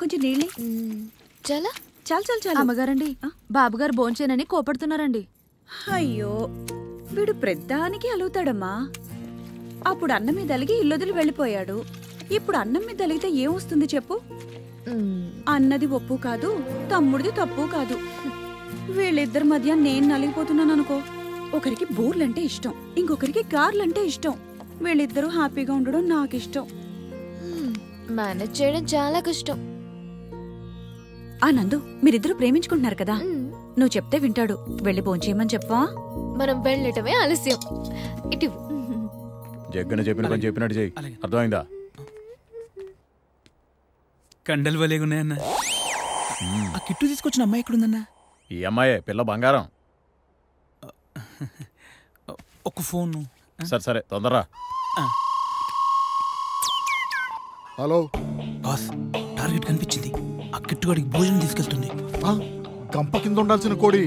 కొంచెం నీళ్ళే. చాలా చాలు చాలు చాలు. అమ్మగారండి, బాబుగారు భోంచేనని కోపడుతున్నారండి. అయ్యో, వీడు ప్రద్దానికి అలుగుతాడమ్మా. అప్పుడు అన్నం మీద అలిగి ఇల్లొదిలి వెళ్ళిపోయాడు. ఇప్పుడు అన్నం మీద అలిగితే ఏమొస్తుంది చెప్పు? అన్నది ఒప్పు కాదు, తమ్ముడిది తప్పు కాదు. వీళ్ళిద్దరి మధ్య నేను నలిగిపోతున్నాను అనుకో. ఒకరికి బూర్లంటే ఇష్టం, ఇంకొకరికి గార్లంటే ఇష్టం. వీళ్ళిద్దరూ హ్యాపీగా ఉండడం నాకు ఇష్టం. మేనేజ్ చేయడం చాలా కష్టం. ఆ నందు, మీరిద్దరూ ప్రేమించుకుంటున్నారు కదా, నువ్వు చెప్తే వింటాడు. వెళ్ళి భోంచేయమని చెప్పవా? మనం వెళ్ళటమే ఆలస్యం. ఇటు జగ్గన చెప్పిన పని చెప్పినట్టు చెయ్యి. అర్థమైందా? కండలు వలేగున్నాయన్న. ఆ కిట్టు తీసుకొచ్చిన అమ్మాయి ఎక్కడుందన్నా? ఈ అమ్మాయే పిల్ల బంగారం. ఒక ఫోను. సరే సరే, తొందరరా. హలో బాస్, టార్గెట్ కనిపించింది. ఆ కిట్టుగాడికి భోజనం తీసుకెళ్తుంది. గంప కింద ఉండాల్సిన కోడి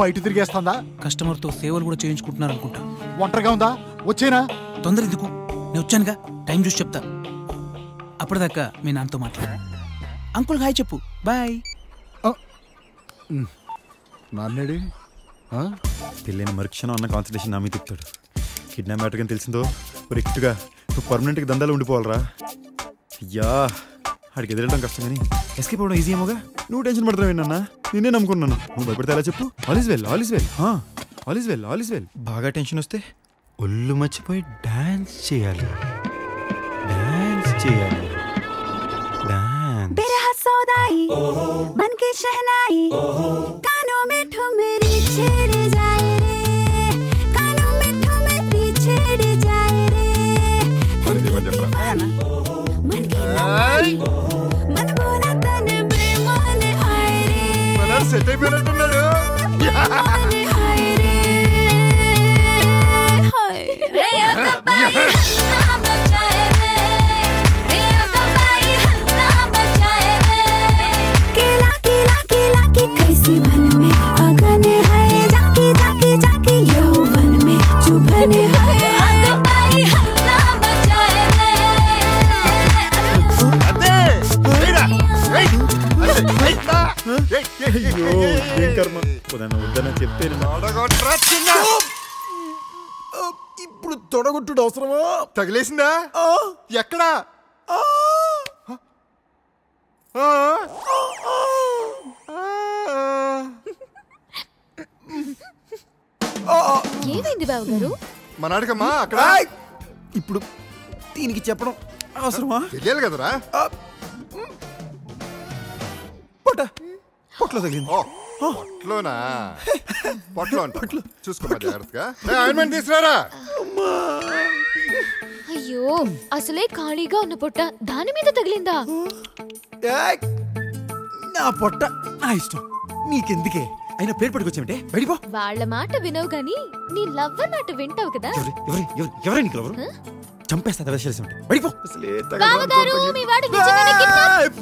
బయట తిరిగేస్తుందా? కస్టమర్తో సేవలు కూడా చేయించుకుంటున్నారు అనుకుంటా. ఒంటరిగా ఉందా? వచ్చేనా? తొందర ఎందుకు, నేను వచ్చానుగా. టైం చూసి చెప్తా. అప్పటిదాకా మీ నాన్నతో మాట్లాడు. అంకుల్ హాయ్ చెప్పు. బాయ్. నాన్నేడి పెళ్ళైన మరుక్షణం అన్న కాన్సన్ట్రేషన్ నా మీద తిప్పుతాడు. కిడ్నాప్ మ్యాటర్ అని తెలిసిందో రెక్ట్గా నువ్వు పర్మనెంట్గా దందాలు ఉండిపోవాలరా. అయ్యా, ఆడికి ఎదురడం కష్టం కానీ ఎస్కేప్ అవ్వడం ఈజీ ఏమోగా. నువ్వు టెన్షన్ పడుతున్నావు ఏంటన్నా? నేనే నమ్ముకున్నాను. నువ్వు భయపడితే ఎలా చెప్పు? All is well, all is well, all is well, all is well. బాగా టెన్షన్ వస్తే ఒళ్ళు మర్చిపోయి డాన్స్ చేయాలి, డాన్స్ చేయాలి, డాన్స్. సెట్ అయిపోయినట్టున్నాడు. చెప్తే ఇప్పుడు తొడగొట్టుడు అవసరమా? తగిలేసిందా? ఎక్కడా? ఏమైంది బాబు గారు? మనాడికమ్మా అక్కడ. ఇప్పుడు దీనికి చెప్పడం అవసరమా? తెలియాలి కదరా. పొట్లో తగిలింది. పొట్లోనా? పొట్లో అంట. చూసుకోమా జాగ్రత్తగా. ఆయింట్మెంట్ తీసుకురారా. అయ్యో, అసలే ఖాళీగా ఉన్న పొట్ట దాని మీద తగిలిందా? నా పొట్ట నా ఇష్టం, నీకెందుకే? అయినా పేరు పట్టుకొచ్చామంటే బయటిపో. వాళ్ళ మాట వినవు గాని నీ లవ్వర్ మాట వింటావు కదా. ఎవరే నీకు ఎవరు? చంపేస్తా దవేసేసి బయటిపో. బావగారు, మీ వాడు నిజంగానే కిడ్నాప్.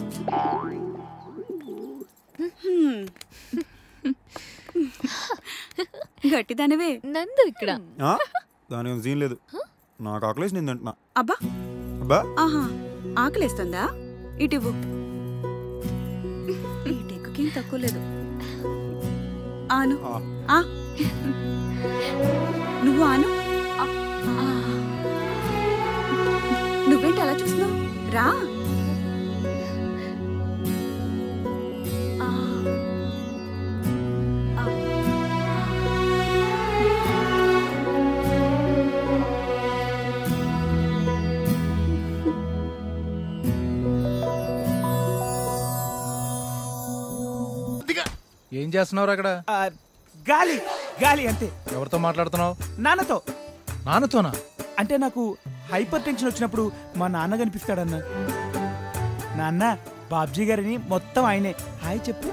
గట్టిదానివే. నందు ఇక్కడ. దాని సీన్ లేదు. నాకు ఆకలేసి నేను తింటున్నా. అబ్బా అబ్బా, ఆహా, ఆకలేస్తుందా? ఇటువ్వు. ఈ టెక్కుకేం తక్కువ లేదు. ఆను. నువ్వు ఆను. నువ్వేంటి అలా చూస్తున్నావు? రా. ఏం చేస్తున్నావు అక్కడ? గాలి గాలి అంతే. ఎవరితో మాట్లాడుతున్నావు? నాన్నతో. నాన్నతోనా? అంటే నాకు హైపర్ టెన్షన్ వచ్చినప్పుడు మా నాన్న కనిపిస్తాడన్న. నాన్న, బాబ్జీ గారిని మొత్తం ఆయనే. హాయ్ చెప్పు.